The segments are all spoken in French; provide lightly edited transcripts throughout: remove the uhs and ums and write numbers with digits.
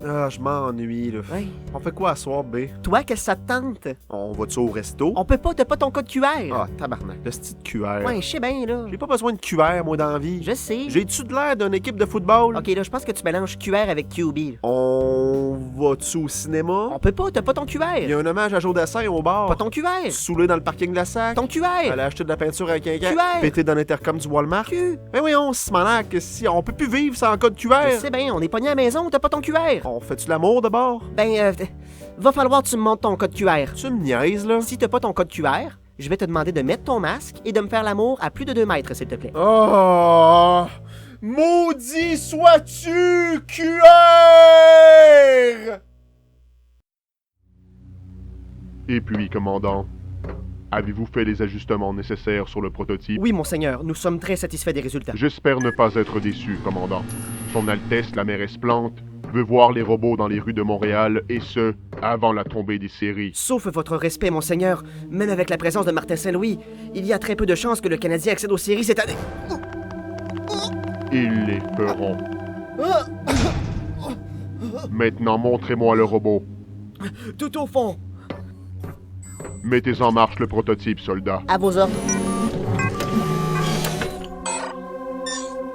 Ah, je m'ennuie, là. Ouais. On fait quoi à soir, B? Toi, qu'est-ce que ça te tente? On va-tu au resto? On peut pas, t'as pas ton code QR. Ah, tabarnak, le style QR. Ouais, je sais bien, là. J'ai pas besoin de QR, moi, dans la vie. Je sais. J'ai-tu de l'air d'une équipe de football? Ok, là, je pense que tu mélanges QR avec QB. On va-tu au cinéma? On peut pas, t'as pas ton Il y a QR. un hommage à Joe Dassin au bar. Pas ton QR. Saoulé dans le parking de la SAC. Ton QR. Aller acheter de la peinture avec un QR. Pété dans l'intercom du Walmart. Q. Ben voyons, Simonac, si on peut plus vivre sans code QR. Je sais bien, on est pogné à la maison, t'as pas ton QR. On fait-tu l'amour d'abord? Ben, va falloir que tu me montres ton code QR. Tu me niaises, là? Si t'as pas ton code QR, je vais te demander de mettre ton masque et de me faire l'amour à plus de 2 mètres, s'il te plaît. Oh! Maudit sois-tu, QR! Et puis, commandant, avez-vous fait les ajustements nécessaires sur le prototype? Oui, monseigneur, nous sommes très satisfaits des résultats. J'espère ne pas être déçu, commandant. Son Altesse, la mairesse Plante, veut voir les robots dans les rues de Montréal, et ce, avant la tombée des séries. Sauf votre respect, monseigneur, même avec la présence de Martin Saint-Louis, il y a très peu de chances que le Canadien accède aux séries cette année. Ils les feront. Maintenant, montrez-moi le robot. Tout au fond. Mettez en marche le prototype, soldat. À vos ordres.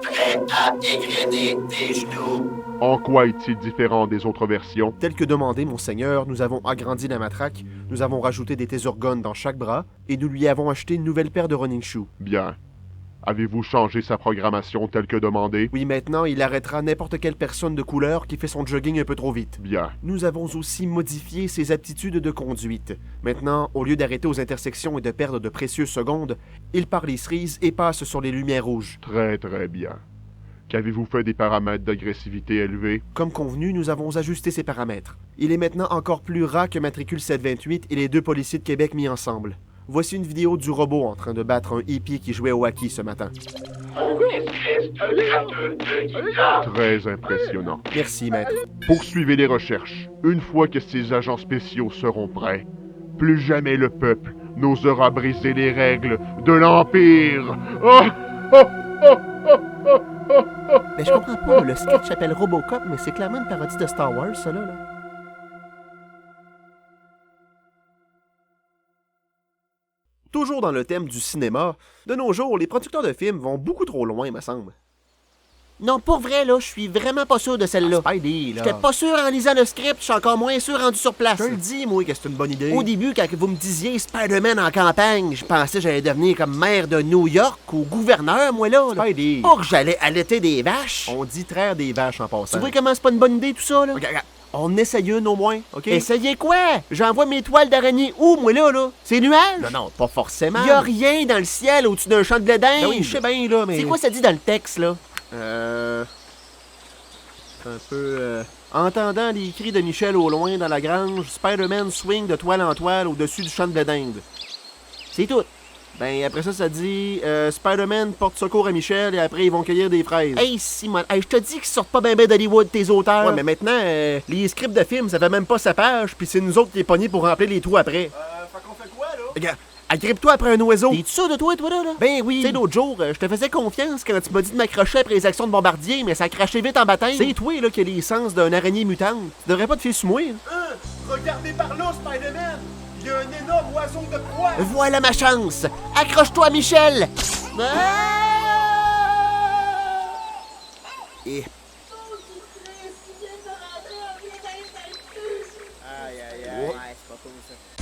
Prêt à dégrainer tes genoux. En quoi est-il différent des autres versions? Tel que demandé, monseigneur, nous avons agrandi la matraque, nous avons rajouté des tésorgones dans chaque bras, et nous lui avons acheté une nouvelle paire de running shoes. Bien. Avez-vous changé sa programmation telle que demandé? Oui, maintenant, il arrêtera n'importe quelle personne de couleur qui fait son jogging un peu trop vite. Bien. Nous avons aussi modifié ses aptitudes de conduite. Maintenant, au lieu d'arrêter aux intersections et de perdre de précieuses secondes, il part les cerises et passe sur les lumières rouges. Très, très bien. Qu'avez-vous fait des paramètres d'agressivité élevés? Comme convenu, nous avons ajusté ses paramètres. Il est maintenant encore plus ras que matricule 728 et les 2 policiers de Québec mis ensemble. Voici une vidéo du robot en train de battre un hippie qui jouait au hockey ce matin. Espèce de gratteux de guitare. Très impressionnant. Merci, maître. Poursuivez les recherches. Une fois que ces agents spéciaux seront prêts, plus jamais le peuple n'osera briser les règles de l'Empire. Oh! Oh! Oh! Oh! Oh! Oh! Oh! Mais je comprends pas, le sketch s'appelle Robocop, mais c'est clairement une parodie de Star Wars, ça là. Toujours dans le thème du cinéma, de nos jours, les producteurs de films vont beaucoup trop loin, me semble. Non, pour vrai, là, je suis vraiment pas sûr de celle-là. Spidey, là. J'étais pas sûr en lisant le script, je suis encore moins sûr rendu sur place. Je te le dis, moi, que c'est une bonne idée. Au début, quand vous me disiez Spider-Man en campagne, je pensais que j'allais devenir comme maire de New York ou gouverneur, moi, là. Spidey. Pas que j'allais allaiter des vaches. On dit traire des vaches en passant. Tu vois comment c'est pas une bonne idée, tout ça, là? Regarde, on essaye une au moins, OK? Essayez quoi? J'envoie mes toiles d'araignée où, moi, là? C'est nuages? Non, non, pas forcément. Y a rien dans le ciel au-dessus d'un champ de blé d'Inde. Ben oui, je sais bien, là, mais... C'est quoi ça dit dans le texte, là? Un peu, entendant les cris de Michel au loin dans la grange, Spider-Man swing de toile en toile au-dessus du champ de blé d'Inde. C'est tout. Ben, après ça dit Spider-Man porte secours à Michel et après ils vont cueillir des fraises. Hey, Simon, hey, je te dis qu'ils sortent pas ben d'Hollywood, tes auteurs. Ouais, mais maintenant, les scripts de films, ça fait même pas sa page, puis c'est nous autres qui est pognés pour remplir les trous après. Fait qu'on fait quoi, là? Regarde, agrippe-toi après un oiseau. T'es sûr de toi, là? Ben oui. Tu sais, l'autre jour, je te faisais confiance quand tu m'as dit de m'accrocher après les actions de Bombardier, mais ça a craché vite en bataille. C'est toi, là, qui a les sens d'un araignée mutante. Tu devrais pas te fier sur moi. Regardez par là, Spider-Man! Il y a un énorme oiseau de proie! Voilà ma chance! Accroche-toi, Michel! Et...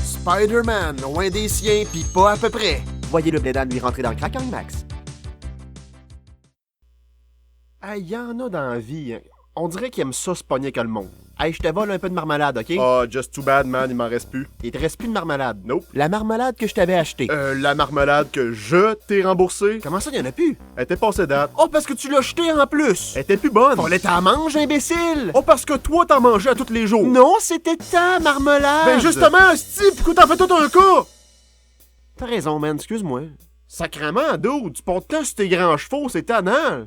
Spider-Man, loin des siens, pis pas à peu près. Voyez le blédan lui rentrer dans le crack, Max. Ah, y en a dans la vie. Hein. On dirait qu'il aime ça se pogner que le monde. Hey, je te vole un peu de marmelade, OK? Oh, just too bad, man, il m'en reste plus. Il te reste plus de marmelade. Nope. La marmelade que je t'avais achetée. La marmelade que je t'ai remboursée, Comment ça, y en a plus? elle était passée date. Oh, parce que tu l'as jeté en plus! Elle était plus bonne. Fallait t'en manger, imbécile! Oh, parce que toi, t'en mangeais à tous les jours. Non, c'était ta marmelade! Ben justement, asti, pourquoi t'en fais tout un cas? T'as raison, man, excuse-moi. Sacrement, dude, tu portes quand sur tes grands chevaux, c'est tannant!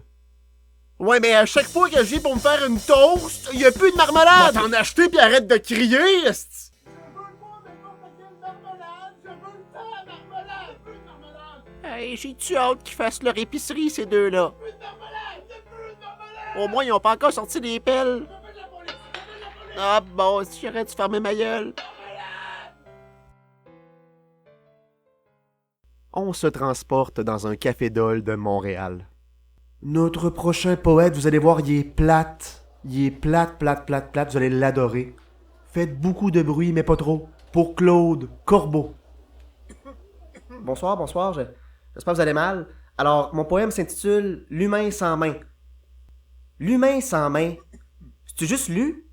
Ouais, mais à chaque fois que je viens pour me faire une toast, y a plus de marmelade! Va t'en acheter pis arrête de crier, asti. Hey, j'ai-tu hâte qu'ils fassent leur épicerie, ces deux-là? Au moins, ils ont pas encore sorti les pelles. Ah bon, si j'aurais dû fermer ma gueule. On se transporte dans un café-dol de Montréal. Notre prochain poète, vous allez voir, il est plate. Il est plate, vous allez l'adorer. Faites beaucoup de bruit, mais pas trop. Pour Claude Corbeau. Bonsoir, j'espère que vous allez mal. Alors, mon poème s'intitule « L'humain sans main ». L'humain sans main, c'est-tu juste lu?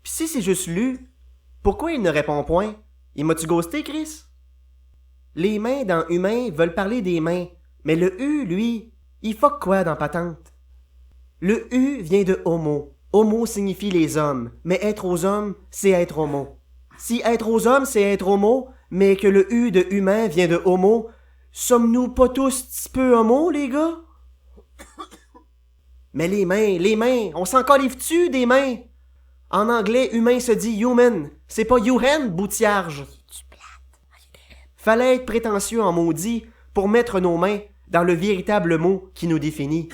Pis si c'est juste lu, pourquoi il ne répond point? Il m'a-tu ghosté, Chris? Les mains dans humain veulent parler des mains, mais le U, lui, il fuck quoi dans patente? Le U vient de homo. Homo signifie les hommes, mais être aux hommes, c'est être homo. Si être aux hommes, c'est être homo, mais que le U de humain vient de homo, sommes-nous pas tous petit peu homo, les gars? Mais les mains, on s'en califfe-tu des mains? En anglais, humain se dit human, c'est pas youhen, boutillage. Fallait être prétentieux en maudit pour mettre nos mains dans le véritable mot qui nous définit.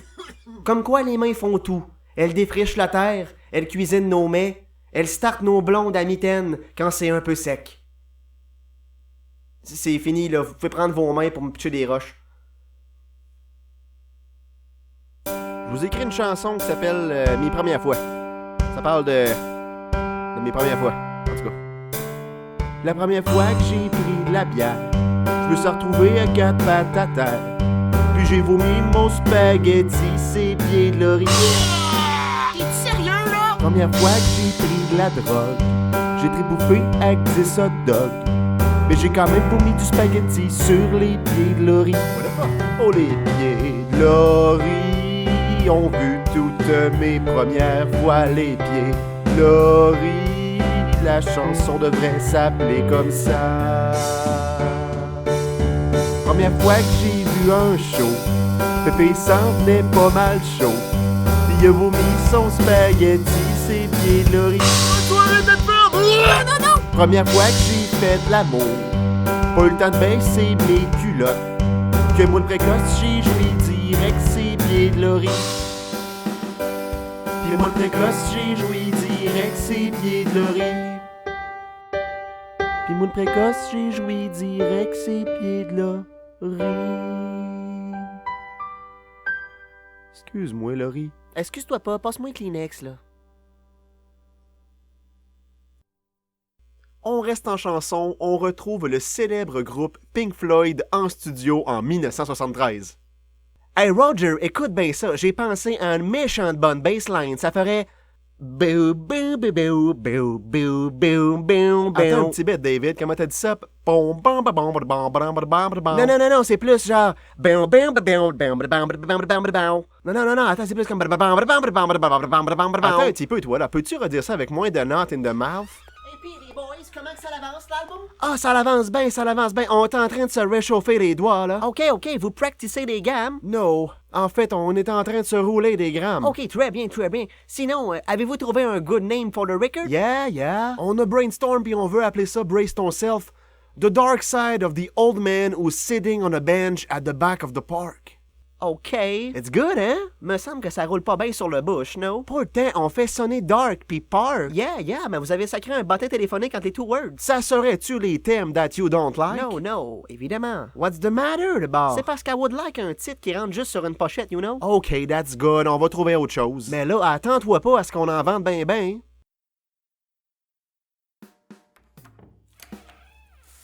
Comme quoi les mains font tout. Elles défrichent la terre, elles cuisinent nos mets, elles startent nos blondes à mitaine quand c'est un peu sec. C'est fini, là. Vous pouvez prendre vos mains pour me pitcher des roches. Je vous écris une chanson qui s'appelle Mes premières fois. Ça parle de mes premières fois, en tout cas. La première fois que j'ai pris de la bière, je me suis retrouvé à 4 pattes à terre. Puis j'ai vomi mon spaghetti, ses pieds de laurier. T'es-tu sérieux, là? Première fois que j'ai pris de la drogue, j'ai tribouffé avec 10 hot dogs. Mais j'ai quand même vomi du spaghetti sur les pieds de Laurie. Oh, les pieds de Laurie ont vu toutes mes premières fois. Les pieds de Laurie, la chanson devrait s'appeler comme ça. Première fois que j'ai vu un show, Pépé s'en venait pas mal chaud. Puis il a vomi son spaghetti, ses pieds de Laurie. Première fois que j'ai fait de l'amour, pas eu le temps de baisser mes culottes. Que moi le précoce, j'ai joui direct ses pieds de Laurie. Puis moi le précoce, j'ai joui direct ses pieds de Laurie. Puis moi le précoce, j'ai joui direct ses pieds de Laurie. Excuse-moi, Laurie. Excuse-toi pas, passe-moi un Kleenex, là. On reste en chanson, on retrouve le célèbre groupe Pink Floyd en studio en 1973. Hey Roger, écoute bien ça, j'ai pensé à une méchante bonne bassline, ça ferait... Boo, boo, boo, boo, boo, boo, boo, boo, Attends un boo. petit bit, David, comment t'as dit ça? Non, c'est plus genre... Non, attends, c'est plus comme... Attends un petit peu, toi, là. Peux-tu redire ça avec moins de notes in the mouth? Et puis les boys, comment que ça avance l'album? Ah, ça avance bien. On est en train de se réchauffer les doigts, là. Ok, vous practicez les gammes? No. En fait, on est en train de se rouler des grammes. Ok, très bien. Sinon, avez-vous trouvé un good name for the record? Yeah. On a brainstorm puis on veut appeler ça Brace Yourself. The dark side of the old man who's sitting on a bench at the back of the park. Ok. It's good, hein? Me semble que ça roule pas bien sur le bush, no? Pourtant, on fait sonner dark puis park. Yeah, mais vous avez sacré un bottin téléphonique entre les two words. Ça serait-tu les thèmes that you don't like? No, évidemment. What's the matter, le bar? C'est parce qu'à would like un titre qui rentre juste sur une pochette, you know? OK, that's good. On va trouver autre chose. Mais là, attends-toi pas à ce qu'on en vende ben.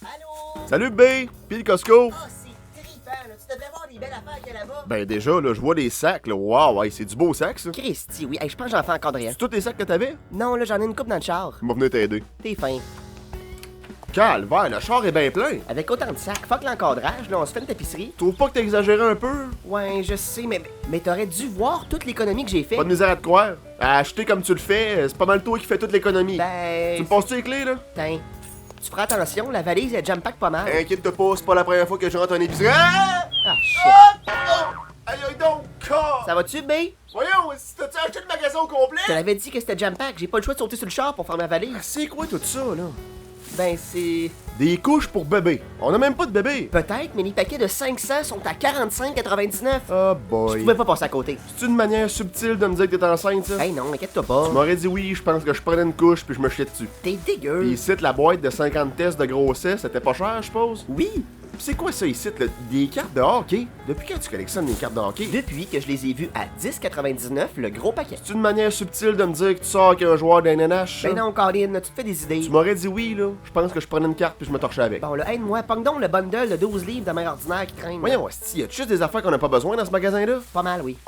Allô? Salut, B! Puis le Costco? Oh, c'est trippant, là. Tu devrais voir des belles affaires qu'il y a là-bas. Ben déjà, là, je vois des sacs, là. Wow, ouais, c'est du beau sac, ça. Christy, oui. Hey, je pense que j'en fais encore de rien. C'est tous les sacs que t'avais? Non, là, j'en ai une coupe dans le char. Je vais venir t'aider. T'es fin. Calvaire, le char est bien plein. Avec autant de sacs, fuck l'encadrage, là, on se fait une tapisserie. Tu trouves pas que t'as exagéré un peu? Ouais, je sais, mais t'aurais dû voir toute l'économie que j'ai fait. Pas de misère à te croire. À acheter comme tu le fais, c'est pas mal toi qui fais toute l'économnie. Ben... Tu me passes-tu les clés, là? Tiens, tu feras attention, la valise, elle jam-pack pas mal. Inquiète-toi pas, c'est pas la première fois que je rentre un épicerie. Ah! Ah, shit. Aïe, donc, car! Ça va-tu, B? Voyons, si t'as-tu acheté le magasin au complet? Je te l'avais dit que c'était jam-pack, j'ai pas le choix de sauter sur le char pour faire ma valise. C'est quoi tout ça, là? Ben, c'est Des couches pour bébé. On a même pas de bébé. Peut-être, mais les paquets de 500 sont à 45,99. Oh Je boy. pouvais pas passer à côté. C'est une manière subtile de me dire que t'es enceinte, ça? Hey non, inquiète-toi pas. Tu m'aurais dit oui, je pense que je prenais une couche puis je me chiais dessus. T'es dégueu. Puis ici, la boîte de 50 tests de grossesse, c'était pas cher, je suppose? Oui, Pis c'est quoi ça ici, là? Des cartes de hockey? Depuis quand tu collectionnes des cartes de hockey? depuis que je les ai vus à 10,99 le gros paquet. C'est une manière subtile de me dire que tu sors avec un joueur d'NNH? ça? Ben non, Colin, tu te fais des idées. Tu m'aurais dit oui, là. Je pense que je prenais une carte puis je me torchais avec. Bon, là, aide-moi, pogne donc le bundle de 12 livres de mère ordinaire qui traîne. Voyons, hostie, y a juste des affaires qu'on n'a pas besoin dans ce magasin-là? Pas mal, oui.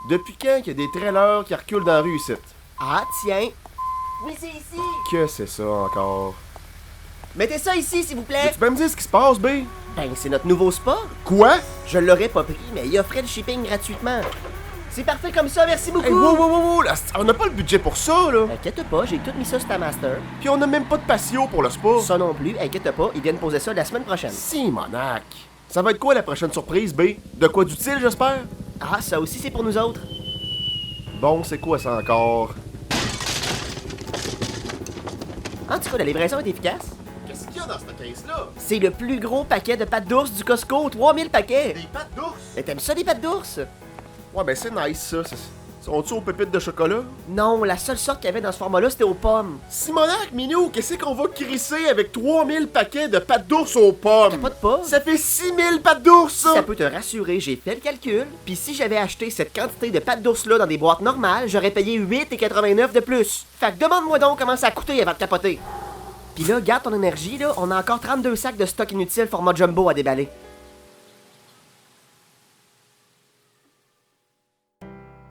Depuis quand qu'il y a des trailers qui reculent dans la rue ici? Ah, tiens. Oui, c'est ici. Que c'est ça encore? Mettez ça ici, s'il vous plaît. Tu peux me dire ce qui se passe, B? Ben, c'est notre nouveau sport. Quoi? Je l'aurais pas pris, mais il offrait le shipping gratuitement. C'est parfait comme ça, merci beaucoup. Hey, wow, là, on n'a pas le budget pour ça, là. Inquiète pas, j'ai tout mis ça sur ta master. Puis on n'a même pas de patio pour le spa. Ça non plus, inquiète pas, ils viennent poser ça la semaine prochaine. Simonac. Ça va être quoi la prochaine surprise, B? De quoi d'utile, j'espère? Ah, ça aussi c'est pour nous autres. Bon, c'est quoi ça encore? En tout cas, la livraison est efficace. Qu'est-ce qu'il y a dans cette caisse-là? C'est le plus gros paquet de pâtes d'ours du Costco, 3000 paquets. Des pattes d'ours? Mais t'aimes ça des pâtes d'ours? Ouais, ben c'est nice, ça. Sont-ils aux pépites de chocolat? Non, la seule sorte qu'il y avait dans ce format-là, c'était aux pommes. Simonac, Minou, qu'est-ce qu'on va crisser avec 3000 paquets de pâtes d'ours aux pommes? Pas de pommes. Ça fait 6000 pâtes d'ours, ça! Ça peut te rassurer, j'ai fait le calcul. Puis si j'avais acheté cette quantité de pâtes d'ours-là dans des boîtes normales, j'aurais payé 8,89 de plus. Fait que demande-moi donc comment ça a coûté avant de capoter. Puis là, garde ton énergie, là, on a encore 32 sacs de stock inutile format jumbo à déballer.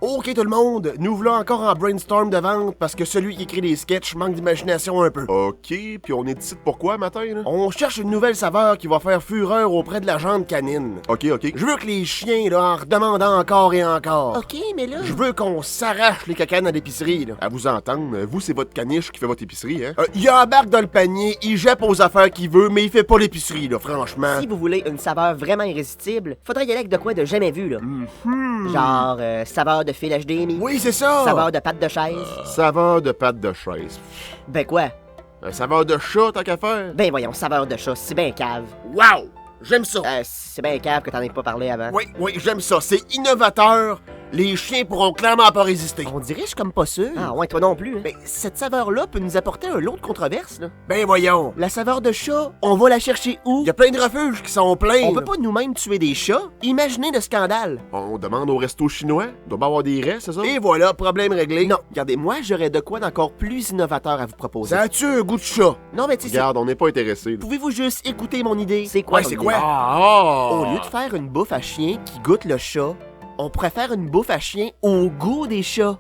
Ok tout le monde, nous voulons encore en brainstorm de vente parce que celui qui écrit des sketchs manque d'imagination un peu. Ok, puis on est ici pourquoi matin là? On cherche une nouvelle saveur qui va faire fureur auprès de la jante canine. Ok. Je veux que les chiens là en redemandent encore et encore. Ok, mais là... Je veux qu'on s'arrache les cacanes à l'épicerie là. À vous entendre, vous c'est votre caniche qui fait votre épicerie hein. Il embarque dans le panier, il jette aux affaires qu'il veut, mais il fait pas l'épicerie là, franchement. Si vous voulez une saveur vraiment irrésistible, faudrait y aller avec de quoi de jamais vu, là. Genre, saveur de fil HDMI. Oui, c'est ça! Saveur de pâte de chaise. Saveur de pâte de chaise. Ben quoi? Saveur de chat, tant qu'à faire. Ben voyons, saveur de chat, c'est bien cave. Wow! J'aime ça! C'est bien cave que t'en aies pas parlé avant. Oui, j'aime ça. C'est innovateur. Les chiens pourront clairement pas résister. On dirait, je suis comme pas sûr. Ah ouais, toi non plus. Hein? Mais cette saveur-là peut nous apporter un lot de controverse, là. Ben voyons. La saveur de chat, on va la chercher où? Il y a plein de refuges qui sont pleins. On peut pas nous-mêmes tuer des chats? Imaginez le scandale. On demande au resto chinois. Il doit pas avoir des restes, c'est ça? Et voilà, problème réglé. Non, regardez, moi, j'aurais de quoi d'encore plus innovateur à vous proposer. Ça a-tu un goût de chat? Non, mais tu sais, Regarde, on n'est pas intéressé. pouvez-vous juste écouter mon idée? C'est quoi? Ouais, ton c'est idée? quoi? Au lieu de faire une bouffe à chien qui goûte le chat, on pourrait faire une bouffe à chien au goût des chats.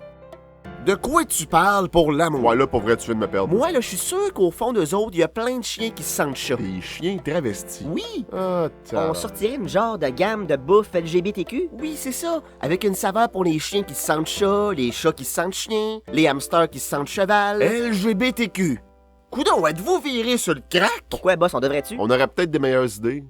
De quoi tu parles pour l'amour? Ouais, là, pour vrai, tu viens de me perdre. Moi, là, je suis sûr qu'au fond d'eux autres, il y a plein de chiens qui se sentent chats. Des chiens travestis. Oui! Ah, On sortirait une genre de gamme de bouffe LGBTQ? Oui, c'est ça. Avec une saveur pour les chiens qui se sentent chats, les chats qui se sentent chiens, les hamsters qui se sentent cheval. LGBTQ. Coudon, êtes-vous viré sur le crack? Pourquoi, boss, on devrait-tu? On aurait peut-être des meilleures idées.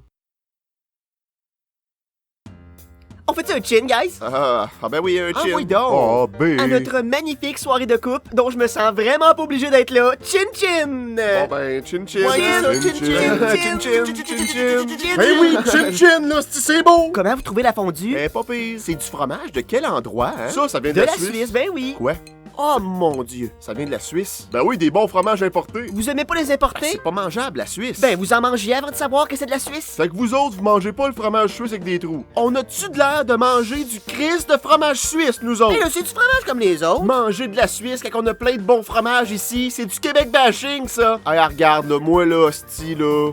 On fait-tu un chin, guys? Ah ben oui, un chin. oui donc. Oh, ben. À notre magnifique soirée de coupe, dont je me sens vraiment pas obligé d'être là. Chin chin! Bon ben, chin chin. Ouais, c'est ça, Chin chin, chin. chin, chin. Ben oui, chin chin, là, c'est beau. Comment vous trouvez la fondue? Eh, pas pire. C'est du fromage de quel endroit, hein? Ça vient De la Suisse, ben oui. Quoi? Oh mon Dieu, ça vient de la Suisse? Ben oui, des bons fromages importés. Vous aimez pas les Ah, importer? c'est pas mangeable, la Suisse. Ben, vous en mangez avant de savoir que c'est de la Suisse. Fait que vous autres, vous mangez pas le fromage suisse avec des trous. On a-tu de l'air de manger du Christ de fromage suisse, nous autres? Et là, c'est du fromage comme les autres. Manger de la Suisse quand on a plein de bons fromages ici, c'est du Québec bashing, ça! Hey, regarde, là, moi, là, hostie, là...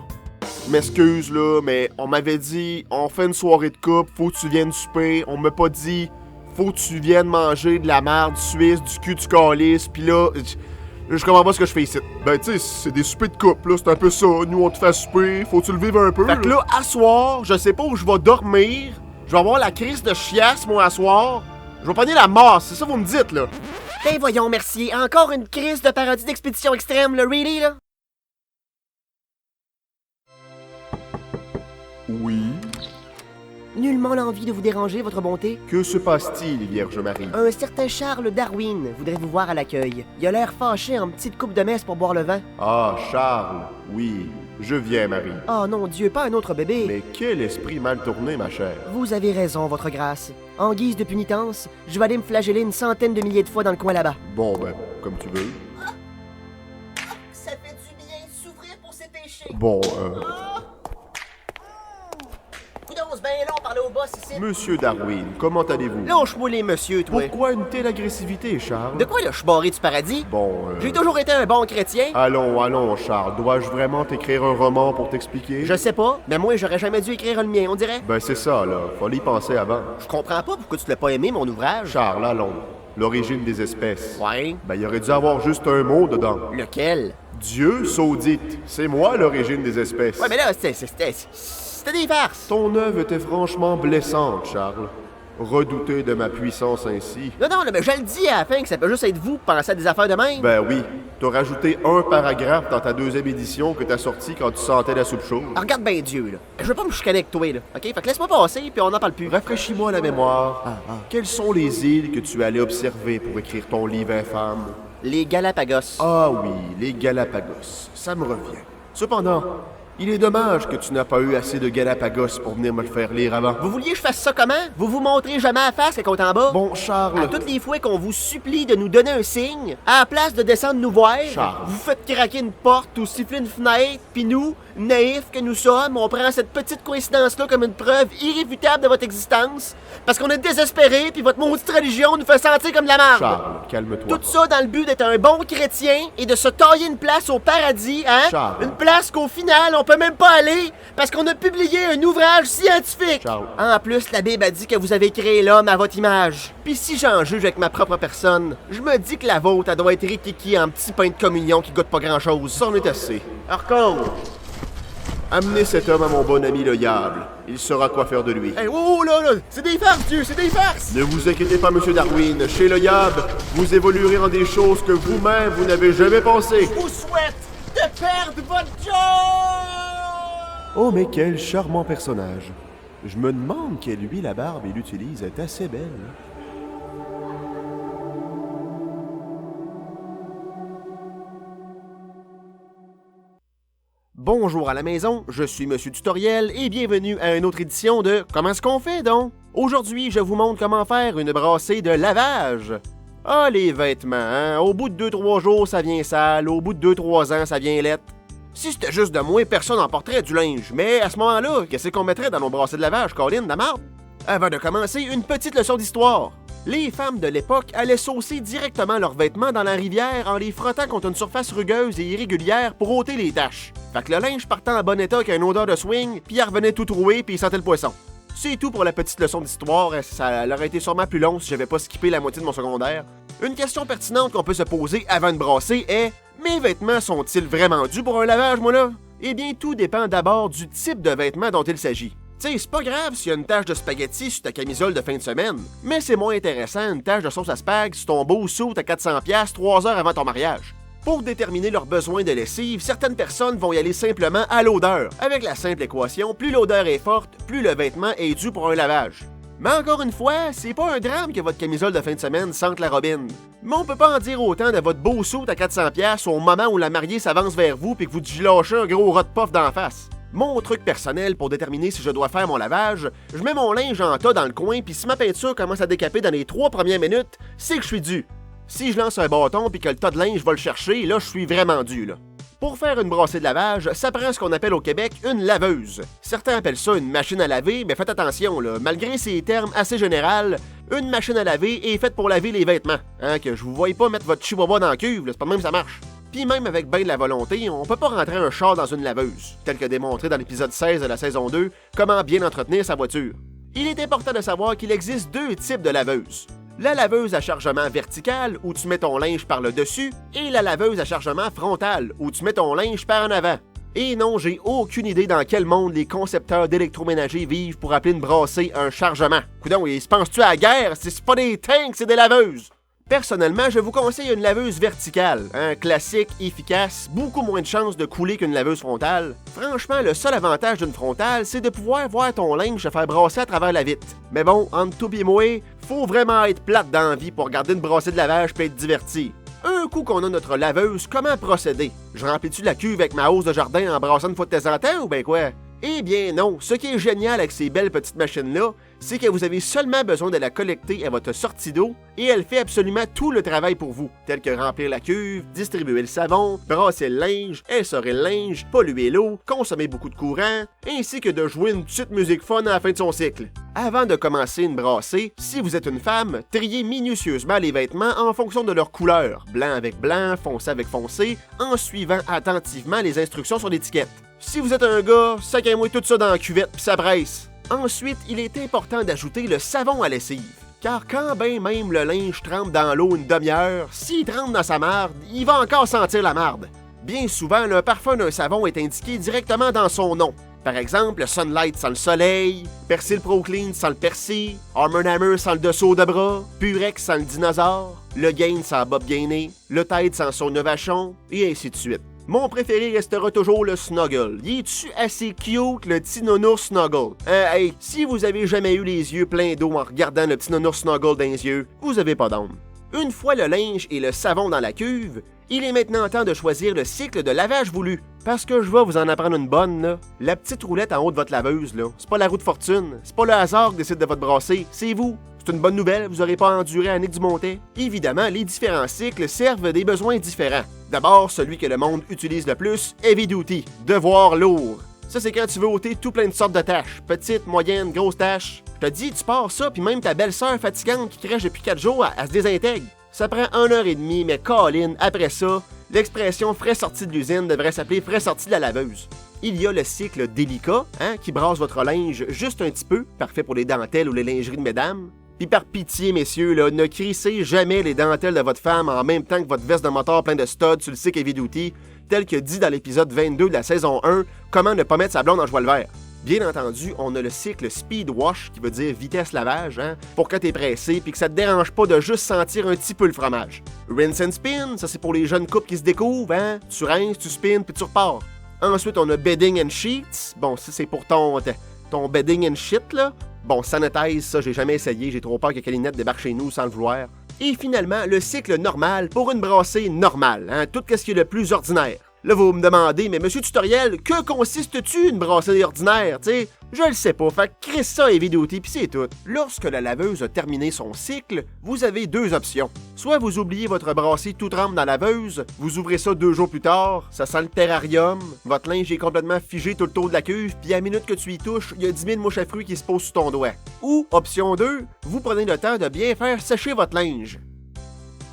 Je m'excuse, là, mais on m'avait dit, on fait une soirée de coupe, faut que tu viennes souper. On m'a pas dit, faut que tu viennes manger de la merde suisse, du cul du calice, pis là... Je comprends pas ce que je fais ici. Ben, tu sais, c'est des soupers de couple, là, c'est un peu ça. Nous, on te fait souper, faut que tu le vives un peu. Fait que là, à soir, je sais pas où je vais dormir. Je vais avoir la crise de chiasse, moi, à soir. Je vais pogner la mort, c'est ça que vous me dites, là. Ben voyons, merci. Encore une crise de parodie d'expédition extrême, le really, là? Oui. nullement l'envie de vous déranger, votre bonté. Que se passe-t-il, Vierge Marie? Un certain Charles Darwin voudrait vous voir à l'accueil. Il a l'air fâché en petite coupe de messe pour boire le vin. Ah, Charles, oui, je viens, Marie. Oh non, Dieu, pas un autre bébé. Mais quel esprit mal tourné, ma chère. Vous avez raison, votre grâce. En guise de pénitence, je vais aller me flageller une centaine de milliers de fois dans le coin là-bas. Bon, ben, comme tu veux. Ça fait du bien de souffrir pour ses péchés. Bon, Coudonc, c'est bien long parler au boss ici. Monsieur Darwin, comment allez-vous? Lâche-moi les monsieur, toi. Pourquoi une telle agressivité, Charles? De quoi, là, je suis barré du paradis? Bon, J'ai toujours été un bon chrétien. Allons, Charles. Dois-je vraiment t'écrire un roman pour t'expliquer? Je sais pas, mais moi, j'aurais jamais dû écrire le mien, on dirait. Ben, c'est ça, là. Fallait y penser avant. Je comprends pas pourquoi tu l'as pas aimé, mon ouvrage. Charles, allons. L'origine des espèces. Ouais. Ben, il aurait dû avoir juste un mot dedans. Lequel? Dieu saudite. C'est moi l'origine des espèces. Ouais, mais là, c'était des farces. Ton œuvre était franchement blessante, Charles. Redouter de ma puissance ainsi. Non, mais je le dis à la fin que ça peut juste être vous penser à des affaires de même. Ben oui, t'as rajouté un paragraphe dans ta deuxième édition que t'as sorti quand tu sentais la soupe chaude. Ah, regarde ben Dieu, là. Je veux pas me chicaner avec toi, là. OK? Fait que laisse-moi passer, puis on n'en parle plus. Rafraîchis-moi la mémoire. Quelles sont les îles que tu allais observer pour écrire ton livre infâme? Les Galapagos. Ah oui, les Galapagos. Ça me revient. Cependant, il est dommage que tu n'as pas eu assez de Galapagos pour venir me le faire lire avant. Vous vouliez que je fasse ça comment? Vous vous montrez jamais à la face quand on est en bas? Bon, Charles... À toutes les fois qu'on vous supplie de nous donner un signe, à la place de descendre nous voir, Charles. vous faites craquer une porte ou siffler une fenêtre, puis nous, naïfs que nous sommes, on prend cette petite coïncidence-là comme une preuve irréfutable de votre existence, parce qu'on est désespérés, puis votre maudite religion nous fait sentir comme de la merde. Charles, calme-toi. Tout ça dans le but d'être un bon chrétien et de se tailler une place au paradis, hein? Charles. Une place qu'au final, on peut même pas aller parce qu'on a publié un ouvrage scientifique. Charles. En plus, la Bible a dit que vous avez créé l'homme à votre image. Puis si j'en juge avec ma propre personne, je me dis que la vôtre, elle doit être rikiki en petit pain de communion qui goûte pas grand-chose. C'en est assez. Arcon! Amenez cet homme à mon bon ami le diable. Il saura quoi faire de lui. Hey, oh là, c'est des farces, Dieu, c'est des farces! Ne vous inquiétez pas, Monsieur Darwin. Chez le Yab, vous évoluerez en des choses que vous-même, vous n'avez jamais pensé. Je vous souhaite de perdre votre job! Oh, mais quel charmant personnage. Je me demande quelle huile à barbe il utilise. Elle est assez belle. Bonjour à la maison, je suis Monsieur Tutoriel et bienvenue à une autre édition de Comment est-ce qu'on fait donc? Aujourd'hui, je vous montre comment faire une brassée de lavage. Ah, les vêtements, hein? Au bout de 2-3 jours, ça vient sale, au bout de 2-3 ans, ça vient lettre. Si c'était juste de moi, personne n'emporterait du linge, mais à ce moment-là, qu'est-ce qu'on mettrait dans nos brassées de lavage, Colin, de la marde? Avant de commencer, une petite leçon d'histoire. Les femmes de l'époque allaient saucer directement leurs vêtements dans la rivière en les frottant contre une surface rugueuse et irrégulière pour ôter les taches. Fait que le linge partait en bon état avec une odeur de swing, puis il revenait tout troué puis il sentait le poisson. C'est tout pour la petite leçon d'histoire, ça aurait été sûrement plus long si j'avais pas skippé la moitié de mon secondaire. Une question pertinente qu'on peut se poser avant de brasser est: mes vêtements sont-ils vraiment dus pour un lavage, moi là? Eh bien, tout dépend d'abord du type de vêtements dont il s'agit. T'sais, c'est pas grave s'il y a une tache de spaghetti sur ta camisole de fin de semaine, mais c'est moins intéressant une tache de sauce à spag sur ton beau suit à 400$ 3 heures avant ton mariage. Pour déterminer leurs besoins de lessive, certaines personnes vont y aller simplement à l'odeur, avec la simple équation, plus l'odeur est forte, plus le vêtement est dû pour un lavage. Mais encore une fois, c'est pas un drame que votre camisole de fin de semaine sente la robine. Mais on peut pas en dire autant de votre beau suit à 400$ au moment où la mariée s'avance vers vous et que vous lâchez un gros rat de puff d'en face. Mon truc personnel pour déterminer si je dois faire mon lavage, je mets mon linge en tas dans le coin puis si ma peinture commence à décaper dans les 3 premières minutes, c'est que je suis dû. Si je lance un bâton puis que le tas de linge va le chercher, là je suis vraiment dû là. Pour faire une brassée de lavage, ça prend ce qu'on appelle au Québec une laveuse. Certains appellent ça une machine à laver, mais faites attention là, malgré ces termes assez généraux, une machine à laver est faite pour laver les vêtements. Hein, que je vous voyais pas mettre votre chihuahua dans la cuve, là, c'est pas de même ça marche. Puis même avec ben de la volonté, on peut pas rentrer un char dans une laveuse, tel que démontré dans l'épisode 16 de la saison 2, comment bien entretenir sa voiture. Il est important de savoir qu'il existe 2 types de laveuses. La laveuse à chargement vertical, où tu mets ton linge par le dessus, et la laveuse à chargement frontal, où tu mets ton linge par en avant. Et non, j'ai aucune idée dans quel monde les concepteurs d'électroménager vivent pour appeler une brassée un chargement. Coudonc, ils se pensent-tu à la guerre? C'est pas des tanks, c'est des laveuses! Personnellement, je vous conseille une laveuse verticale, classique, efficace, beaucoup moins de chances de couler qu'une laveuse frontale. Franchement, le seul avantage d'une frontale, c'est de pouvoir voir ton linge se faire brasser à travers la vitre. Mais bon, entre tout pis moi, faut vraiment être plate dans la vie pour regarder une brassée de lavage et être diverti. Un coup qu'on a notre laveuse, comment procéder? Je remplis-tu la cuve avec ma hausse de jardin en brassant une fois de temps en temps ou ben quoi? Eh bien non, ce qui est génial avec ces belles petites machines-là, c'est que vous avez seulement besoin de la collecter à votre sortie d'eau et elle fait absolument tout le travail pour vous, tel que remplir la cuve, distribuer le savon, brasser le linge, essorer le linge, polluer l'eau, consommer beaucoup de courant, ainsi que de jouer une petite musique fun à la fin de son cycle. Avant de commencer une brassée, si vous êtes une femme, triez minutieusement les vêtements en fonction de leur couleur, blanc avec blanc, foncé avec foncé, en suivant attentivement les instructions sur l'étiquette. Si vous êtes un gars, sacrez-moi tout ça dans la cuvette pis ça presse. Ensuite, il est important d'ajouter le savon à lessive. Car quand ben même le linge trempe dans l'eau une demi-heure, s'il trempe dans sa marde, il va encore sentir la marde. Bien souvent, le parfum d'un savon est indiqué directement dans son nom. Par exemple, le Sunlight sans le soleil, Persil Pro Clean sans le persil, Arm & Hammer sans le dessous de bras, Purex sans le dinosaure, le Gain sans Bob Gainé, le Tide sans son Novachon, et ainsi de suite. Mon préféré restera toujours le Snuggle. Il est-tu assez cute, le petit nounours Snuggle? Hey, si vous avez jamais eu les yeux pleins d'eau en regardant le petit nounours Snuggle dans les yeux, vous avez pas d'âme. Une fois le linge et le savon dans la cuve, il est maintenant temps de choisir le cycle de lavage voulu. Parce que je vais vous en apprendre une bonne, là. La petite roulette en haut de votre laveuse, là, c'est pas la roue de fortune, c'est pas le hasard qui décide de votre brasser, c'est vous. C'est une bonne nouvelle, vous n'aurez pas enduré à Nick du Montet. Évidemment, les différents cycles servent des besoins différents. D'abord, celui que le monde utilise le plus, Heavy Duty, devoir lourd. Ça, c'est quand tu veux ôter tout plein de sortes de tâches, petites, moyennes, grosses tâches. Je te dis, tu pars ça, puis même ta belle-sœur fatigante qui crèche depuis 4 jours, elle se désintègre. Ça prend 1h30, mais Colin, après ça, l'expression frais sorti de l'usine devrait s'appeler frais sorti de la laveuse. Il y a le cycle délicat, qui brasse votre linge juste un petit peu, parfait pour les dentelles ou les lingeries de mesdames. Puis par pitié, messieurs, là, ne crissez jamais les dentelles de votre femme en même temps que votre veste de moteur plein de studs sur le cycle Heavy Duty, tel que dit dans l'épisode 22 de la saison 1, comment ne pas mettre sa blonde en joie le vert. Bien entendu, on a le cycle Speed Wash, qui veut dire vitesse lavage, pour quand t'es pressé puis que ça te dérange pas de juste sentir un petit peu le fromage. Rinse and Spin, ça c'est pour les jeunes couples qui se découvrent, Tu rinces, tu spins puis tu repars. Ensuite, on a Bedding and Sheets, bon, ça c'est pour ton bedding and shit, là. Bon, Sanitize, ça j'ai jamais essayé, j'ai trop peur que Calinette débarque chez nous sans le vouloir. Et finalement, le cycle normal pour une brassée normale, tout ce qui est le plus ordinaire. Là, vous me demandez, mais monsieur tutoriel, que consiste-tu une brassée ordinaire, tu sais? Je le sais pas, fait que crée ça Heavy Duty pis c'est tout. Lorsque la laveuse a terminé son cycle, vous avez deux options. Soit vous oubliez votre brassée tout trempe dans la laveuse, vous ouvrez ça 2 jours plus tard, ça sent le terrarium, votre linge est complètement figé tout le tour de la cuve, puis à la minute que tu y touches, il y a 10 000 mouches à fruits qui se posent sous ton doigt. Ou, option 2, vous prenez le temps de bien faire sécher votre linge.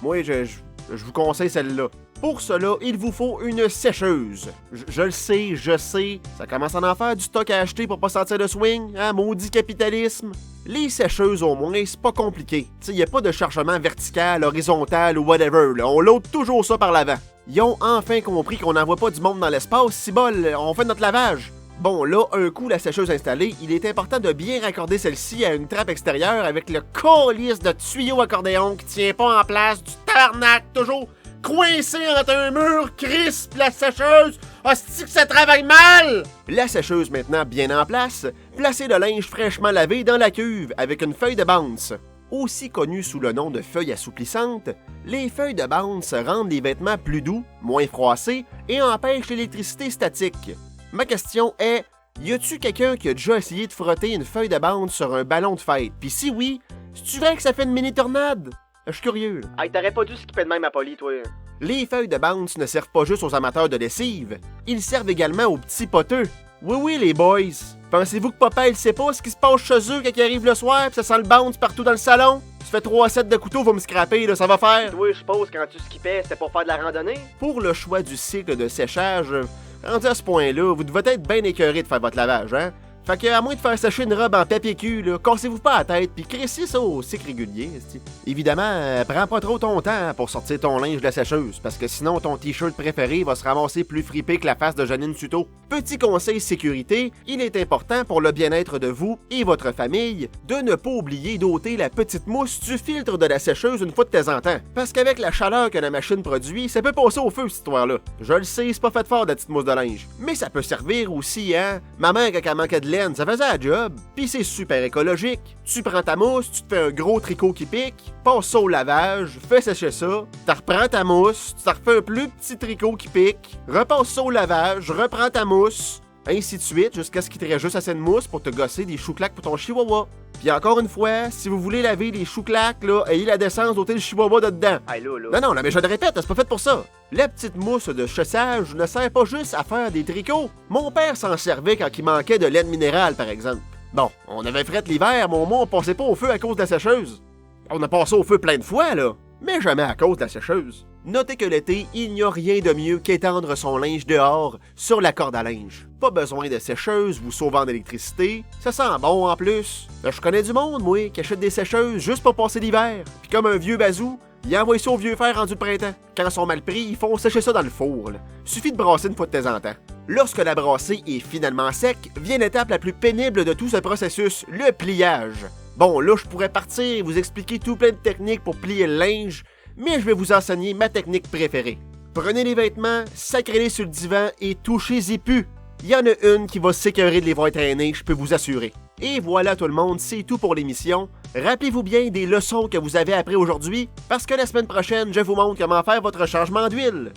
Moi, je vous conseille celle-là. Pour cela, il vous faut une sécheuse. Je le sais, je sais, ça commence à en faire du stock à acheter pour pas sortir de swing, maudit capitalisme. Les sécheuses, au moins, c'est pas compliqué. Il n'y a pas de chargement vertical, horizontal ou whatever, là. On load toujours ça par l'avant. Ils ont enfin compris qu'on n'envoie pas du monde dans l'espace, si bol, on fait notre lavage. Bon, là, un coup la sécheuse installée, il est important de bien raccorder celle-ci à une trappe extérieure avec le calice de tuyau accordéon qui tient pas en place, du tabarnak, toujours coincé entre un mur, crisp, la sécheuse, hostie que ça travaille mal! La sécheuse maintenant bien en place, placez le linge fraîchement lavé dans la cuve avec une feuille de bounce. Aussi connue sous le nom de feuille assouplissante, les feuilles de bounce rendent les vêtements plus doux, moins froissés et empêchent l'électricité statique. Ma question est, y a-tu quelqu'un qui a déjà essayé de frotter une feuille de bounce sur un ballon de fête? Pis si oui, c'est-tu vrai que ça fait une mini-tornade? Je suis curieux. Hey, t'aurais pas dû skipper de même à Polly, toi. Les feuilles de bounce ne servent pas juste aux amateurs de lessive, ils servent également aux petits poteux. Oui, les boys. Pensez-vous que papa, il sait pas ce qui se passe chez eux quand il arrive le soir pis ça sent le bounce partout dans le salon? Tu fais 3 sets de couteaux, va me scraper, là, ça va faire. Oui, je suppose quand tu skippais, c'était pour faire de la randonnée. Pour le choix du cycle de séchage, rendu à ce point-là, vous devez être bien écœuré de faire votre lavage, Fait que, à moins de faire sécher une robe en papier cul, là, cassez-vous pas la tête, puis crissez ça au cycle régulier. Évidemment, prends pas trop ton temps pour sortir ton linge de la sécheuse, parce que sinon ton t-shirt préféré va se ramasser plus fripé que la face de Janine Suto. Petit conseil sécurité, il est important pour le bien-être de vous et votre famille de ne pas oublier d'ôter la petite mousse du filtre de la sécheuse une fois de temps en temps. Parce qu'avec la chaleur que la machine produit, ça peut passer au feu cette histoire-là. Je le sais, c'est pas fait fort de la petite mousse de linge. Mais ça peut servir aussi, hein? Ma mère, quand elle manquait de laine, ça faisait la job. Puis c'est super écologique. Tu prends ta mousse, tu te fais un gros tricot qui pique, passe ça au lavage, fais sécher ça, tu reprends ta mousse, tu te refais un plus petit tricot qui pique, repasse ça au lavage, reprends ta mousse, ainsi de suite, jusqu'à ce qu'il te reste juste assez de mousse pour te gosser des chou-claques pour ton chihuahua. Puis encore une fois, si vous voulez laver les chou-claques, là, ayez la décence d'ôter le chihuahua de dedans. Hey, là. Non, mais je le répète, c'est pas fait pour ça. La petite mousse de chaussage ne sert pas juste à faire des tricots. Mon père s'en servait quand il manquait de laine minérale, par exemple. Bon, on avait fret l'hiver, mais au moins on passait pas au feu à cause de la sécheuse. On a passé au feu plein de fois, là, mais jamais à cause de la sécheuse. Notez que l'été, il n'y a rien de mieux qu'étendre son linge dehors sur la corde à linge. Pas besoin de sécheuse vous sauvant d'électricité, ça sent bon en plus. Je connais du monde, moi, qui achète des sécheuses juste pour passer l'hiver. Puis comme un vieux bazou, il envoie ça au vieux fer rendu le printemps. Quand ils sont mal pris, ils font sécher ça dans le four. Là. Suffit de brasser une fois de temps en temps. Lorsque la brassée est finalement sec, vient l'étape la plus pénible de tout ce processus, le pliage. Bon, là, je pourrais partir et vous expliquer tout plein de techniques pour plier le linge, mais je vais vous enseigner ma technique préférée. Prenez les vêtements, sacrez-les sur le divan et touchez-y plus. Il y en a une qui va s'écœurer de les voir traîner, je peux vous assurer. Et voilà tout le monde, c'est tout pour l'émission. Rappelez-vous bien des leçons que vous avez appris aujourd'hui, parce que la semaine prochaine, je vous montre comment faire votre changement d'huile.